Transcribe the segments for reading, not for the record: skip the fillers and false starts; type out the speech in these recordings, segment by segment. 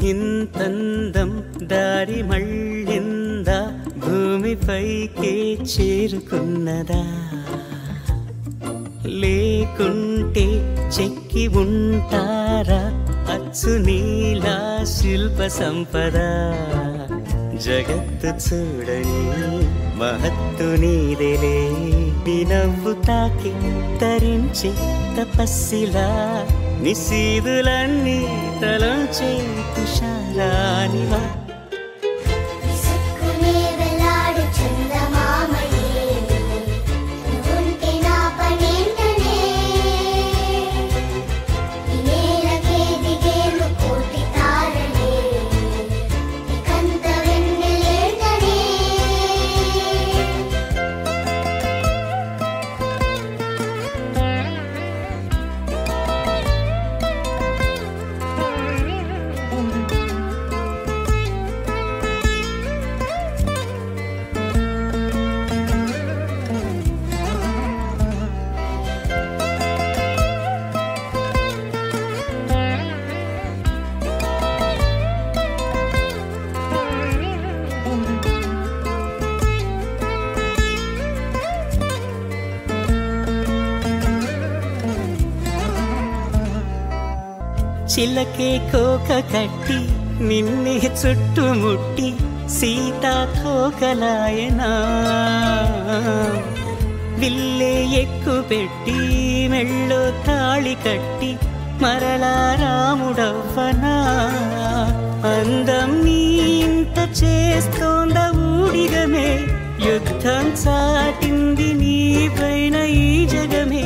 ఇంతందం దారి మళ్ళిందా, భూమిపైకే చేరుకున్నదా? లేకుంటే చెక్కి ఉంటారా అచ్చు నీలా శిల్ప సంపద? జగత్తు చూడని మహత్తు నీదేలే, నీ నవ్వు తాకి తరించి తపస్సిలా, నిశీదులన్నీ తలంచే తుషారానివా. చిలకే కోక కట్టి నిన్నే చుట్టుముట్టి సీతాకోకలాయనా, విల్లే ఎక్కు పెట్టి మెళ్ళో తాళి కట్టి మరలా రాముడవ్వనా. అందం నీ ఇంత చేస్తోంద ఊడిగమే, యుద్ధం చాటింది నీ పైన ఈ జగమే.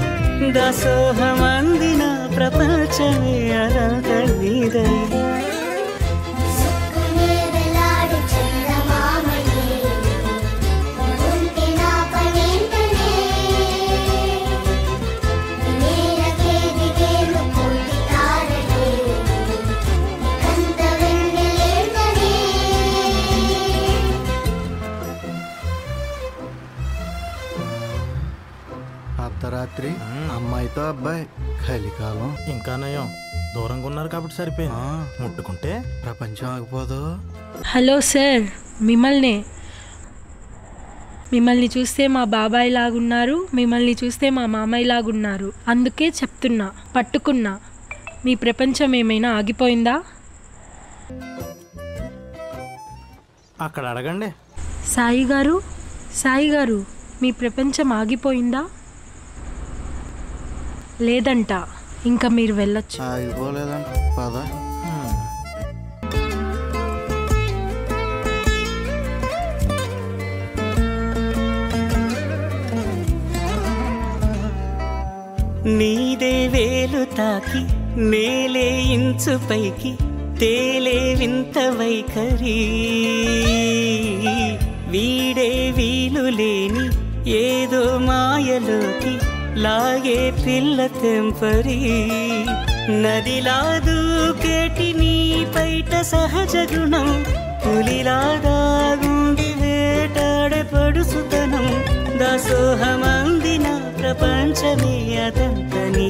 దాసోహమందిన ప్రపంచమే అనంత నీదై. అర్ధరాత్రి అమ్మాయితో అబ్బాయి కలికాలం. ఇంకా నయం, దూరంగా ఉన్నారు కాబట్టి సరిపోయింది. ముట్టుకుంటే ప్రపంచం ఆగిపోదు. హలో సార్, మిమ్మల్ని చూస్తే మా బాబాయ్ లాగున్నారు, మిమ్మల్ని చూస్తే మా మామయ్య లాగున్నారు. అందుకే చెప్తున్నా, పట్టుకున్నా. మీ ప్రపంచం ఏమైనా ఆగిపోయిందా? అక్కడ అడగండి. సాయి గారు, మీ ప్రపంచం ఆగిపోయిందా? లేదంట. ఇంకా మీరు వెళ్ళొచ్చు. ఆగిపోలేదంట, పద. నీదే వేలు తాకి నేలే ఇంచు పైకి తేలే వింత వైఖరి, వీడే వీలు లేని ఏదో మాయలోకి లాగే పిల్ల తెంపరి. నదిలా దూకేటి నీ పైట సహజ గుణం, పులిలా దాగుండి వేటాడే పడుసుతనం. దాసోహమందిన ప్రపంచమే అదంతని